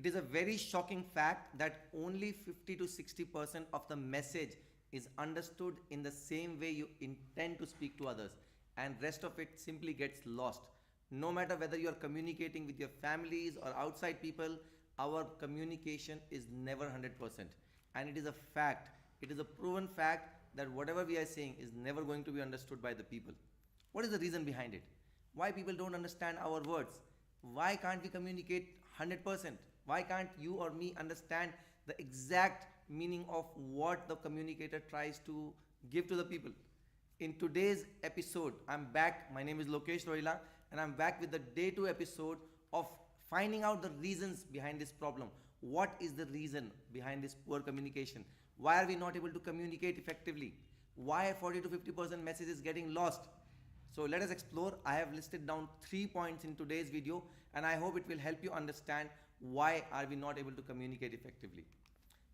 It is a very shocking fact that only 50 to 60% of the message is understood in the same way you intend to speak to others, and rest of it simply gets lost. No matter whether you are communicating with your families or outside people, our communication is never 100%. And it is a fact, it is a proven fact that whatever we are saying is never going to be understood by the people. What is the reason behind it? Why people don't understand our words? Why can't we communicate 100%? Why can't you or me understand the exact meaning of what the communicator tries to give to the people? In today's episode, I'm back. My name is Lokesh Rohilla, and I'm back with the day 2 episode of finding out the reasons behind this problem. What is the reason behind this poor communication? Why are we not able to communicate effectively? Why 40 to 50% message is getting lost? So let us explore. I have listed down 3 points in today's video, and I hope it will help you understand why are we not able to communicate effectively.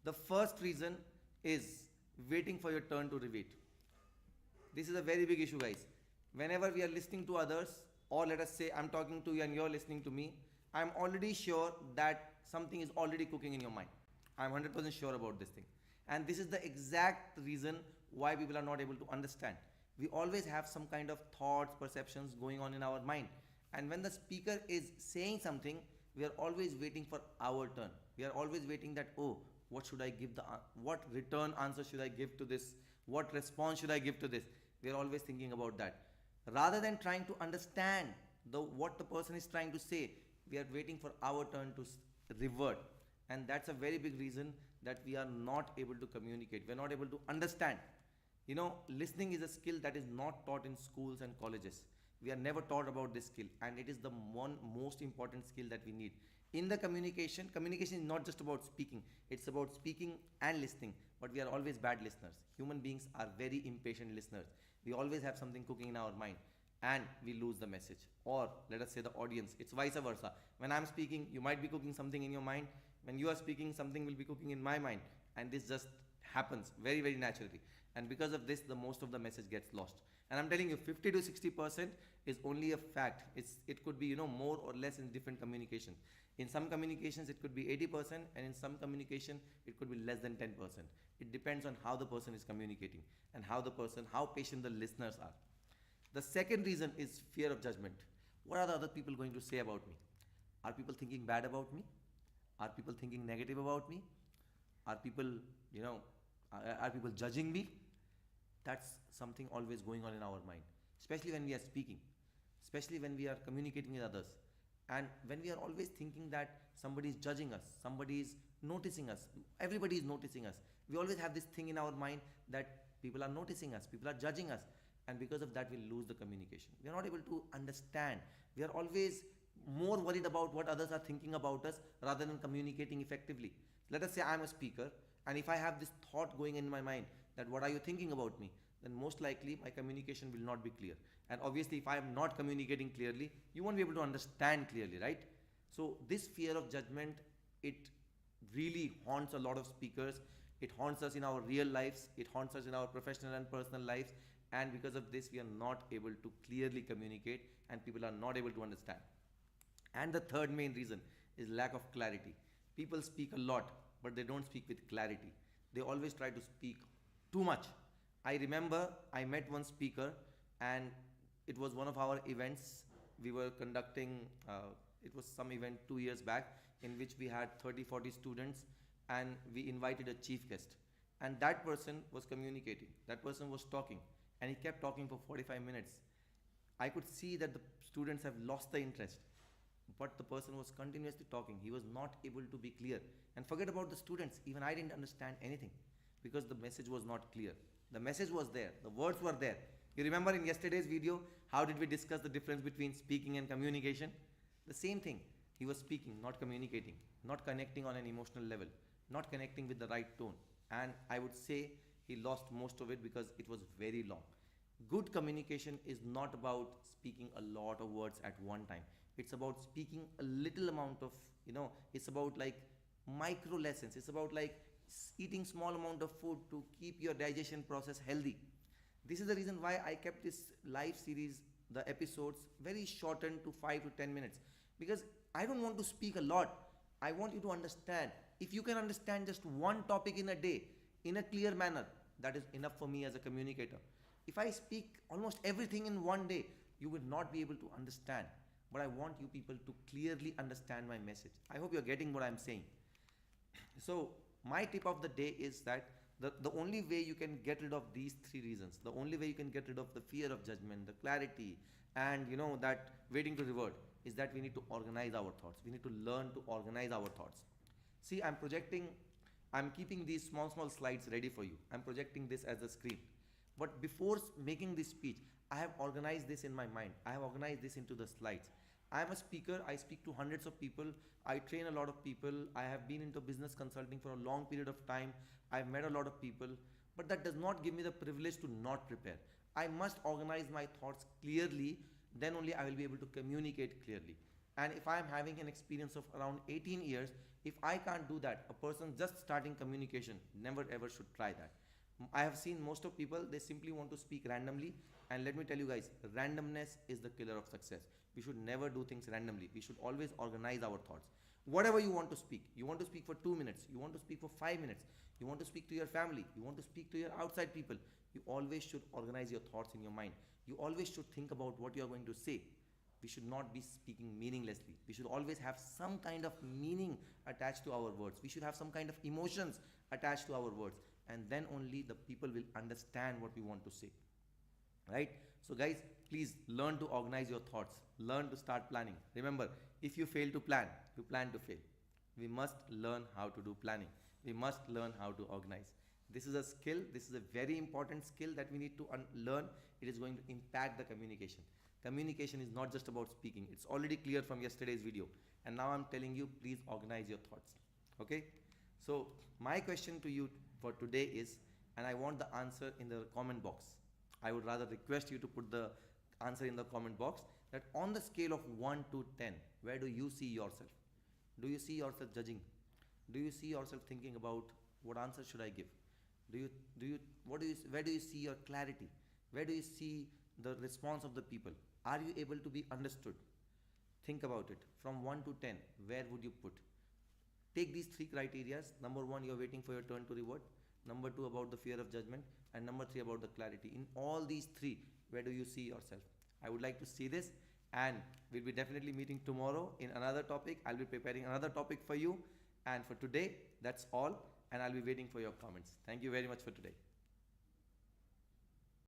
The first reason is waiting for your turn to repeat. This is a very big issue, guys. Whenever we are listening to others, or let us say I'm talking to you and you're listening to me, I'm already sure that something is already cooking in your mind. I'm 100% sure about this thing. And this is the exact reason why people are not able to understand. We always have some kind of thoughts, perceptions going on in our mind. And when the speaker is saying something, we are always waiting for our turn. We are always waiting that, oh, what should I give what return answer should I give to this? What response should I give to this? We are always thinking about that. Rather than trying to understand what the person is trying to say, we are waiting for our turn to revert. And that's a very big reason that we are not able to communicate. We are not able to understand. You know, listening is a skill that is not taught in schools and colleges. We are never taught about this skill, and it is the one most important skill that we need. In the communication is not just about speaking, it's about speaking and listening, but we are always bad listeners. Human beings are very impatient listeners. We always have something cooking in our mind, and we lose the message. Or let us say the audience, it's vice versa. When I'm speaking, you might be cooking something in your mind. When you are speaking, something will be cooking in my mind, and this just happens very, very naturally. And because of this, the most of the message gets lost. And I'm telling you, 50 to 60% is only a fact. It could be, more or less in different communication. In some communications, it could be 80%, and in some communication, it could be less than 10%. It depends on how the person is communicating and how patient the listeners are. The second reason is fear of judgment. What are the other people going to say about me? Are people thinking bad about me? Are people thinking negative about me? Are people, are people judging me? That's something always going on in our mind, especially when we are speaking, especially when we are communicating with others. And when we are always thinking that somebody is judging us, somebody is noticing us, everybody is noticing us. We always have this thing in our mind that people are noticing us, people are judging us. And because of that, we lose the communication. We are not able to understand. We are always more worried about what others are thinking about us rather than communicating effectively. Let us say I'm a speaker, and if I have this thought going in my mind that what are you thinking about me, then most likely my communication will not be clear. And obviously, if I am not communicating clearly, you won't be able to understand clearly, right? So this fear of judgment, it really haunts a lot of speakers. It haunts us in our real lives. It haunts us in our professional and personal lives. And because of this, we are not able to clearly communicate, and people are not able to understand. And the third main reason is lack of clarity. People speak a lot, but they don't speak with clarity. They always try to speak too much. I remember I met one speaker, and it was one of our events. We were conducting, it was some event 2 years back in which we had 30, 40 students, and we invited a chief guest. And that person was communicating. That person was talking, and he kept talking for 45 minutes. I could see that the students have lost the interest, but the person was continuously talking. He was not able to be clear. And forget about the students, even I didn't understand anything because the message was not clear. The message was there, the words were there. You remember in yesterday's video, how did we discuss the difference between speaking and communication? The same thing. He was speaking, not communicating, not connecting on an emotional level, not connecting with the right tone. And I would say he lost most of it because it was very long. Good communication is not about speaking a lot of words at one time. It's about speaking a little amount of, it's about like micro lessons. It's about like eating small amount of food to keep your digestion process healthy. This is the reason why I kept this live series, the episodes, very shortened to 5 to 10 minutes, because I don't want to speak a lot. I want you to understand. If you can understand just one topic in a day in a clear manner, that is enough for me as a communicator. If I speak almost everything in one day, you will not be able to understand. But I want you people to clearly understand my message. I hope you're getting what I'm saying. So, my tip of the day is that the only way you can get rid of these three reasons, the only way you can get rid of the fear of judgment, the clarity, and that waiting to reward, is that we need to organize our thoughts. We need to learn to organize our thoughts. See, I'm keeping these small, small slides ready for you. I'm projecting this as a screen. But before making this speech, I have organized this in my mind. I have organized this into the slides. I am a speaker. I speak to hundreds of people. I train a lot of people. I have been into business consulting for a long period of time. I've met a lot of people. But that does not give me the privilege to not prepare. I must organize my thoughts clearly. Then only I will be able to communicate clearly. And if I am having an experience of around 18 years, if I can't do that, a person just starting communication never ever should try that. I have seen most of people, they simply want to speak randomly. And let me tell you guys, randomness is the killer of success. We should never do things randomly. We should always organize our thoughts. Whatever you want to speak for 2 minutes, you want to speak for 5 minutes, you want to speak to your family, you want to speak to your outside people, you always should organize your thoughts in your mind. You always should think about what you are going to say. We should not be speaking meaninglessly. We should always have some kind of meaning attached to our words. We should have some kind of emotions attached to our words. And then only the people will understand what we want to say. Right? So guys, please learn to organize your thoughts. Learn to start planning. Remember, if you fail to plan, you plan to fail. We must learn how to do planning. We must learn how to organize. This is a skill. This is a very important skill that we need to learn. It is going to impact the communication. Communication is not just about speaking. It's already clear from yesterday's video. And now I'm telling you, please organize your thoughts. Okay? So my question to you for today is, and I want the answer in the comment box. I would rather request you to put the answer in the comment box, that on the scale of 1 to 10, where do you see yourself? Do you see yourself judging? Do you see yourself thinking about what answer should I give? Where do you see your clarity? Where do you see the response of the people? Are you able to be understood? Think about it. From 1 to 10, where would you put? Take these three criteria. Number 1, you're waiting for your turn to reward. Number 2, about the fear of judgment. And number 3, about the clarity. In all these three, where do you see yourself? I would like to see this, and we'll be definitely meeting tomorrow in another topic. I'll be preparing another topic for you. And for today, that's all. And I'll be waiting for your comments. Thank you very much for today.